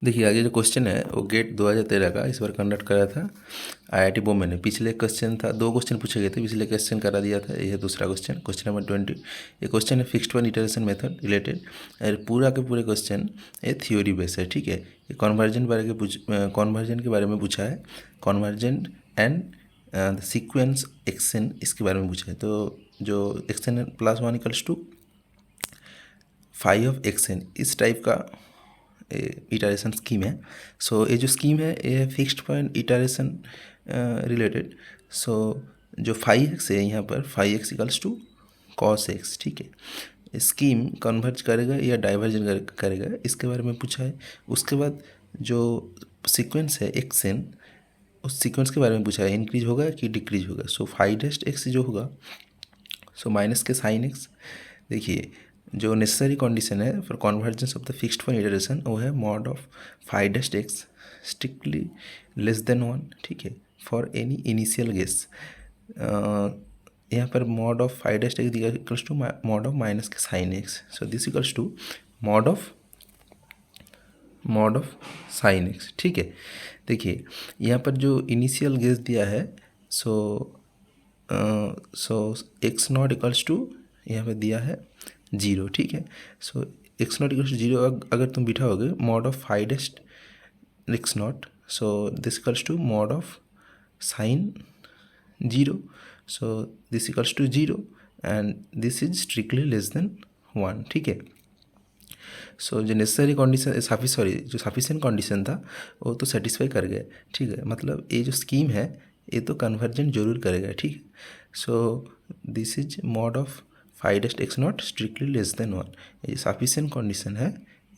देखिए आगे जो क्वेश्चन है वो गेट 2013 का इस बार कंडक्ट करा था आईआईटी बॉम्बे ने। पिछले क्वेश्चन था, 2 क्वेश्चन पूछे गए थे, पिछले क्वेश्चन करा दिया था। ये है दूसरा क्वेश्चन, क्वेश्चन नंबर 20। ये क्वेश्चन है fixed point iteration method related. और पूरा के पूरे क्वेश्चन ये थ्योरी बेस है, ठीक है। ये कन्वर्जन के बारे में पूछा है। Conversion and the sequence action इसके बारे में पूछा है। तो जो action +1 equals to phi of action, इस टाइप का इटरेशन स्कीम है। सो ये जो स्कीम है ये fixed point iteration related. So जो फाई एक्स है यहाँ पर, phi x equals to cos x, ठीक है। स्कीम कन्वर्ज करेगा या डाइवर्जन करेगा, इसके बारे में पूछा है। उसके बाद जो सीक्वेंस है एक्सन, उस सीक्वेंस के बारे में पूछा है, इंक्रीज होगा कि डिक्रीज होगा। सो फाई डैश एक्स जो होगा, सो माइनस के साइन एक्स। देखिए जो नेसेसरी कंडीशन है for convergence of the fixed point iteration वो है mod of phi dash x strictly less than 1, ठीक है, फॉर एनी इनिशियल गेस। यहाँ पर mod of phi dash x equals to mod of minus के sine x. So this equals to mod of sine x, ठीक है। देखिए यहाँ पर जो इनिशियल गेस दिया है, so x not equals to यहाँ पर दिया है 0, ठीक है। So x not equals to 0 अगर तुम बिठाओगे mod of phi dash x not, so this equals to mod of sine 0, so this equals to 0 and this is strictly less than 1, ठीक है। सो जो नेसेसरी कंडीशन जो sufficient condition था वो तो सेटिस्फाई कर गए, ठीक है। मतलब ये जो स्कीम है ये तो कन्वर्जन जरूर करेगा, ठीक है। So this is mod of phi dash x not strictly less than 1, ये सफिशिएंट कंडीशन है,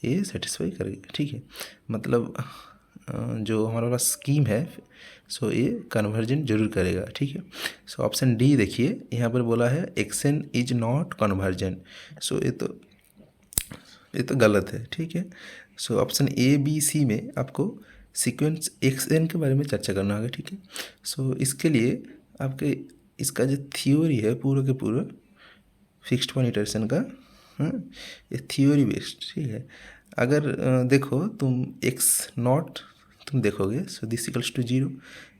ये सेटिस्फाई करेगा, ठीक है। मतलब जो हमारे पास स्कीम है सो ये कन्वर्जन जरूर करेगा, ठीक है। सो ऑप्शन डी देखिए, यहाँ पर बोला है एक्सन इज नॉट कन्वर्जन। सो ये तो गलत है, ठीक है। So option A B C में आपको सीक्वेंस एक्सन के बारे में चर्चा करना होगा, ठीक है। सो इसके लिए आपके इसका जो थ्योरी है पूरा के पूरा फिक्स्ड पॉइंट इटरेशन का, ये थ्योरी बेस्ड, ठीक है। अगर देखो तुम एक्स नॉट तुम देखोगे, so this equals to 0,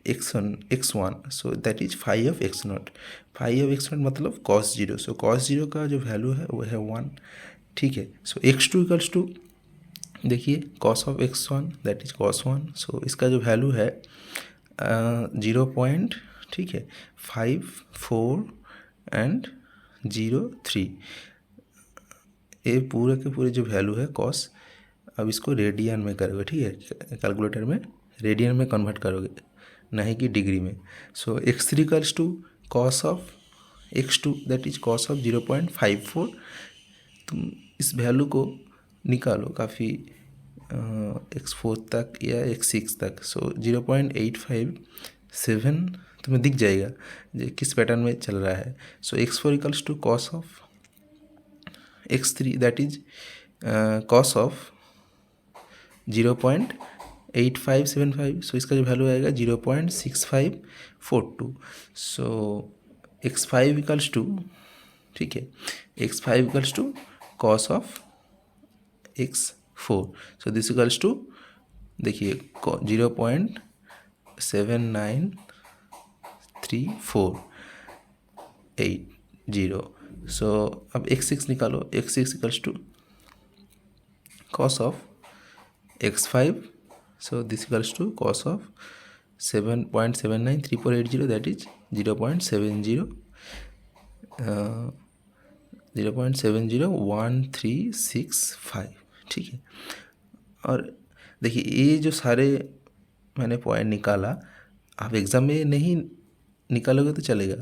x1, so that is phi of x not. Phi of x not मतलब कॉस 0, सो कॉस 0 का जो वैल्यू है वो है 1, ठीक है। सो x2 इक्वल्स टू, देखिए cos of x1 that is cos 1, सो इसका जो वैल्यू है 0 पॉइंट, ठीक है, 5 4 एंड 0 3। ये पूरे के पूरे जो वैल्यू है कॉस, अब इसको रेडियन में करोगे, ठीक है, कैलकुलेटर में रेडियन में कन्वर्ट करोगे, नहीं कि डिग्री में। So x3 equals to cos of x2 that is cos of 0.54। तुम इस वैल्यू को निकालो काफ़ी x4 तक या x6 तक, सो 0.857 तुम्हें दिख जाएगा जो किस पैटर्न में चल रहा है। So x4 equals to cos of x3 that is cos of 0.8575, so इसका जो वैल्यू आएगा 0.6542। सो x5 इक्वल्स टू, ठीक है, x5 equals to cos of x4, so this equals to, देखिए 0.79348, सो अब x6 निकालो, x6 equals to cos of x5, so this equals to cos of 7.793480 that is 0.701365, ठीक है। और देखिए ये जो सारे मैंने पॉइंट निकाला, आप एग्ज़ाम में नहीं निकालोगे तो चलेगा,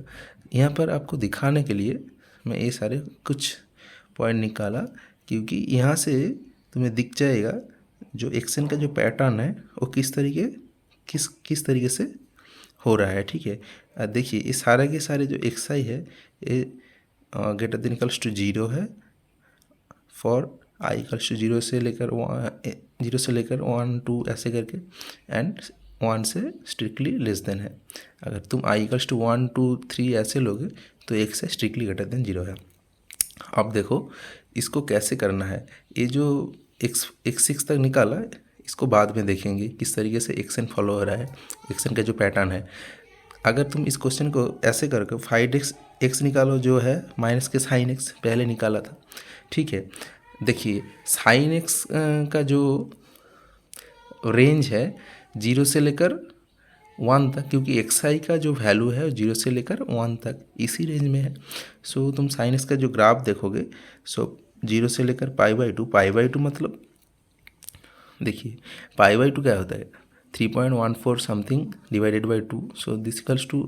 यहाँ पर आपको दिखाने के लिए मैं ये सारे कुछ पॉइंट निकाला, क्योंकि यहाँ से तुम्हें दिख जाएगा जो एक्शन का जो पैटर्न है वो किस तरीके से हो रहा है, ठीक है। देखिए ये सारे के सारे जो एक्सआई है ये ग्रेटर देन इक्वल्स टू 0 है फॉर आई इक्वल्स टू 0 से लेकर 1 2 ऐसे करके, एंड 1 से स्ट्रिक्टली लेस देन है। अगर तुम आई इक्वल्स टू 1 2 3 ऐसे लोगे तो एक्स है स्ट्रिक्टली ग्रेटर देन 0 है। अब देखो इसको कैसे करना है। ये जो x6 तक निकाला इसको बाद में देखेंगे किस तरीके से एक्शन फॉलो हो रहा है, एक्शन का जो पैटर्न है। अगर तुम इस क्वेश्चन को ऐसे करके 5x निकालो, जो है माइनस के साइन x पहले निकाला था, ठीक है। देखिए साइन x का जो रेंज है 0 से लेकर 1 तक, क्योंकि एक्स आई का जो वैल्यू है 0 से लेकर 1 तक इसी रेंज में है। सो तुम साइन एक्स का जो ग्राफ देखोगे, सो 0 से लेकर पाई बाई टू मतलब देखिए पाई/2 क्या होता है 3.14 something divided by 2, so this equals to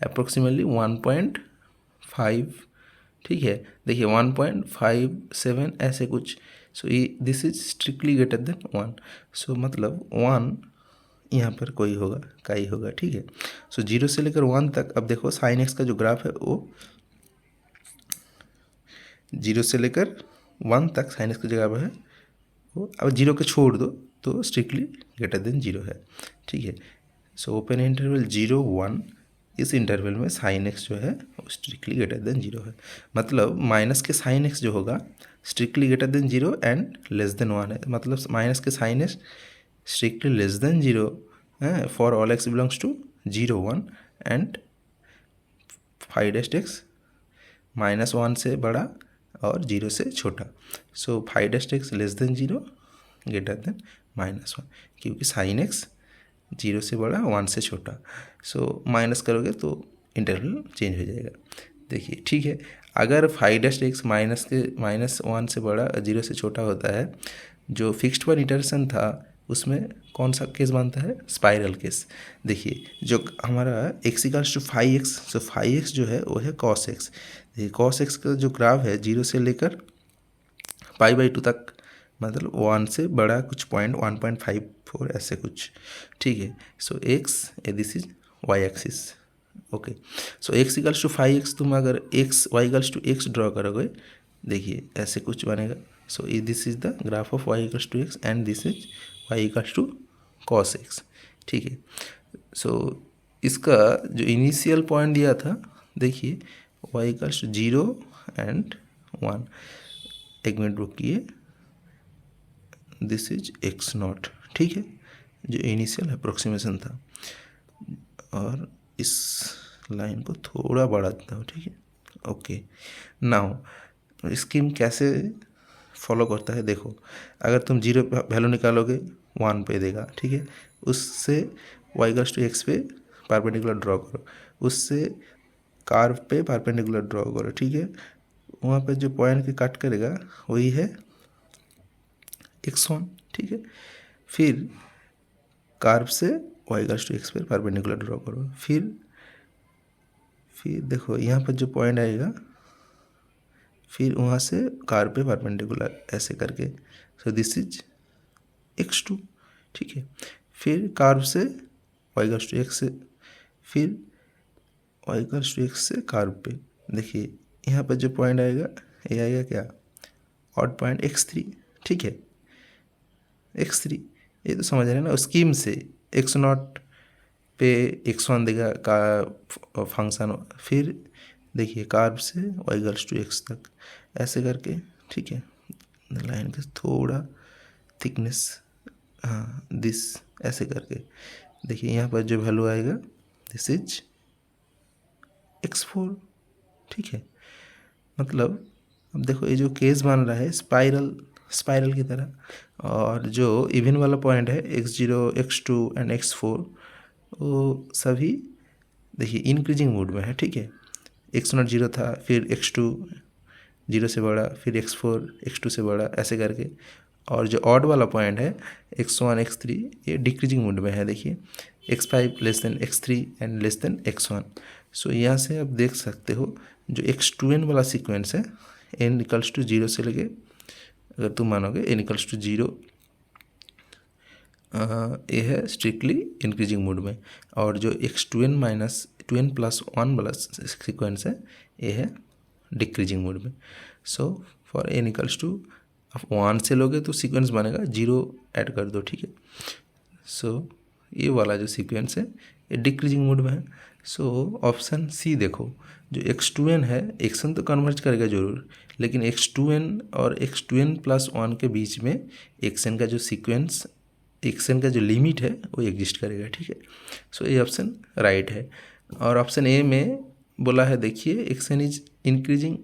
approximately 1.5, ठीक है। देखिए 1.57 ऐसे कुछ, सो ये this is strictly greater than 1, so मतलब 1 यहाँ पर कोई होगा, का ही होगा, ठीक है। सो 0 से लेकर 1 तक, अब देखो साइन एक्स का जो ग्राफ है वो 0 से लेकर 1 तक साइन एक्स का जो ग्राफ है वो, अब 0 के छोड़ दो तो स्ट्रिक्टली ग्रेटर देन 0 है, ठीक है। सो ओपन इंटरवल 0-1, इस इंटरवल में साइन एक्स जो है वो स्ट्रिक्टली ग्रेटर देन 0 है। मतलब माइनस के साइन एक्स जो होगा strictly greater than 0 and less than 1 है, मतलब माइनस के sine x strictly less than 0 है for all x belongs to 0-1 and 5x -1 से बड़ा और 0 से छोटा। So 5x less than 0 greater than -1, क्योंकि साइन एक्स 0 से बड़ा 1 से छोटा। सो माइनस करोगे तो इंटरवल चेंज हो जाएगा। देखिए ठीक है, अगर 5x -1 से बड़ा 0 से छोटा होता है, जो फिक्स्ड वन इटरेशन था उसमें कौन सा केस बनता है, स्पाइरल केस। देखिए जो हमारा x equals to 5x, so 5x जो है वो है cos x। देखिए cos x का जो ग्राफ है 0 से लेकर पाई/2 तक, मतलब 1 से बड़ा कुछ पॉइंट 1.54 ऐसे कुछ, ठीक है। So x this is y axis, okay. So x equals to 5x, तुम अगर x y equals to x draw करोगे, देखिए ऐसे कुछ बनेगा। So this is the graph of y equals to x and this is y equals to cos x, ठीक है। सो इसका जो इनिशियल पॉइंट दिया था, देखिए y इक्वल्स टू 0 एंड 1, एक मिनट रुकिए, दिस इज x0, ठीक है, जो इनिशियल अप्रोक्सीमेशन था। और इस लाइन को थोड़ा बढ़ा देता हूँ, ठीक है, ओके। नाउ स्कीम कैसे फॉलो करता है, देखो अगर तुम 0 वैल्यू निकालोगे 1 पे देगा, ठीक है। उससे y इक्वल्स टू x पे परपेंडिकुलर ड्रॉ करो, उससे कार्व पे परपेंडिकुलर ड्रॉ करो, ठीक है। वहाँ पे जो पॉइंट के कट करेगा वही है x1, ठीक है। फिर कार्व से y इक्वल्स टू x पे परपेंडिकुलर ड्रॉ करो, फिर देखो यहाँ पर जो पॉइंट आएगा, फिर वहाँ से कार्व पे परपेंडिकुलर ऐसे करके, सो दिस इज x2, ठीक है। फिर कार्व से y इक्वल्स टू x से, फिर y इक्वल्स टू x से कार्व पे, देखिए यहाँ पर जो पॉइंट आएगा ये आएगा क्या, ऑड पॉइंट x3, ठीक है, x3, ये तो समझ रहे हैं ना। स्कीम से x0 पे x1 देगा का फंक्शन, फिर देखिए कार्व से y इक्वल्स टू x तक ऐसे करके, ठीक है। लाइन का थोड़ा थिकनेस, हाँ दिस ऐसे करके, देखिए यहाँ पर जो वैल्यू आएगा दिस इज x4, ठीक है। मतलब अब देखो ये जो केस बन रहा है स्पाइरल की तरह, और जो इवन वाला पॉइंट है x0, x2 एंड x4 वो सभी देखिए इंक्रीजिंग मोड में है, ठीक है। x0 0 था, फिर x2 0 से बड़ा, फिर x4 x2 से बड़ा ऐसे करके, और जो ऑड वाला पॉइंट है x1 x3 ये डिक्रीजिंग मोड में है, देखिए x5 less than x3 and less then x1। सो यहाँ से आप देख सकते हो जो x2n वाला सीक्वेंस है n इक्वल्स टू 0 से लेके, अगर तुम मानोगे n इक्वल्स टू 0 ये है स्ट्रिक्टली इंक्रीजिंग मोड में, और जो x2n माइनस 2n प्लस 1 वाला सीक्वेंस है ये है डिक्रीजिंग मोड में। So for n equals to, आप 1 से लोगे तो सीक्वेंस बनेगा 0 ऐड कर दो, ठीक है। सो ये वाला जो सीक्वेंस है ये डिक्रीजिंग मोड में है। सो ऑप्शन सी देखो, जो x2n है, x1 तो कन्वर्ज करेगा जरूर, लेकिन x2n और x2n प्लस 1 के बीच में xn का जो सीक्वेंस एक्सएन का जो लिमिट है वो एग्जिस्ट करेगा, ठीक है। सो ये ऑप्शन राइट है। और ऑप्शन ए में बोला है, देखिए xn is increasing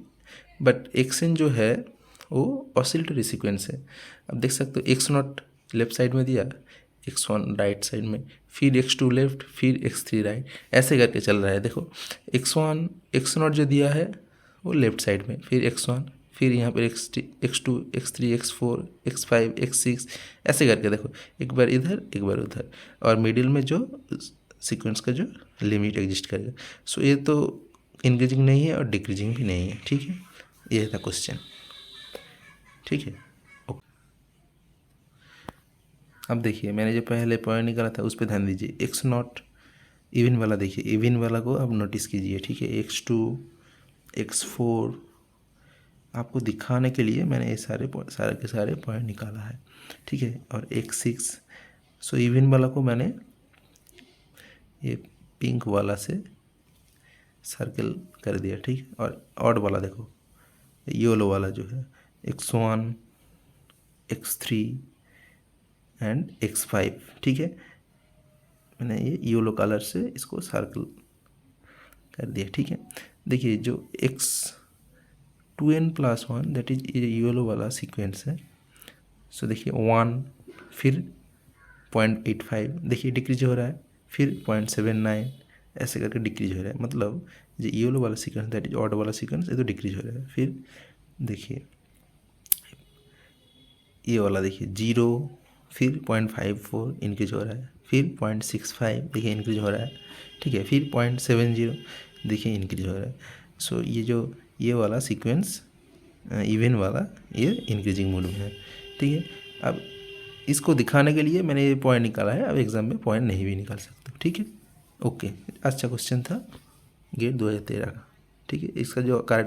but xn जो है वो ऑसिलेटरी सीक्वेंस है। अब देख सकते हो x0 लेफ्ट साइड में दिया, x1 राइट साइड में, फिर x2 लेफ्ट, फिर x3 राइट, ऐसे करके चल रहा है। देखो x1 x0 जो दिया है वो लेफ्ट साइड में, फिर x1, फिर यहाँ पर x2 x3 x4 x5 x6, ऐसे करके देखो, एक बार इधर एक बार उधर, और मिडिल में जो सीक्वेंस का जो लिमिट एग्जिस्ट करेगा। सो ये तो इंक्रीजिंग नहीं है और डिक्रीजिंग भी नहीं है, ठीक है। ये था क्वेश्चन, ठीक है। अब देखिए मैंने जो पहले पॉइंट निकाला था उस पर ध्यान दीजिए। x0 इवन वाला, देखिए इवन वाला को अब नोटिस कीजिए, ठीक है। x2 x4 आपको दिखाने के लिए मैंने ये सारे के सारे पॉइंट निकाला है, ठीक है। और x6, सो इवन वाला को मैंने ये पिंक वाला से सर्कल कर दिया, ठीक है। और ऑड वाला देखो, येलो वाला जो है x1 x3 एंड x5, ठीक है। मैंने ये येलो कलर से इसको सर्कल कर दिया, ठीक है। देखिए जो x2n+1 दैट इज ये येलो वाला सीक्वेंस है। सो देखिए 1, फिर 0.85, देखिए डिक्रीज हो रहा है, फिर 0.79, ऐसे करके डिक्रीज हो रहा है। मतलब जो येलो वाला सीक्वेंस दैट इज ऑड वाला सीक्वेंस, ये तो डिक्रीज हो रहा है। फिर देखिए ये वाला देखिए 0, फिर 0.54 इंक्रीज हो रहा है, फिर 0.65 देखिए इंक्रीज हो रहा है, ठीक है। फिर 0.70 देखिए इंक्रीज हो रहा है। सो ये जो ये वाला सीक्वेंस इवन वाला ये इंक्रीजिंग मोड में है, ठीक है। अब इसको दिखाने के लिए मैंने ये पॉइंट निकाला है, अब एग्जाम में पॉइंट नहीं भी निकाल सकते, ठीक है। ओके, अच्छा क्वेश्चन था गेट 2013 का, ठीक है। इसका जो करेक्ट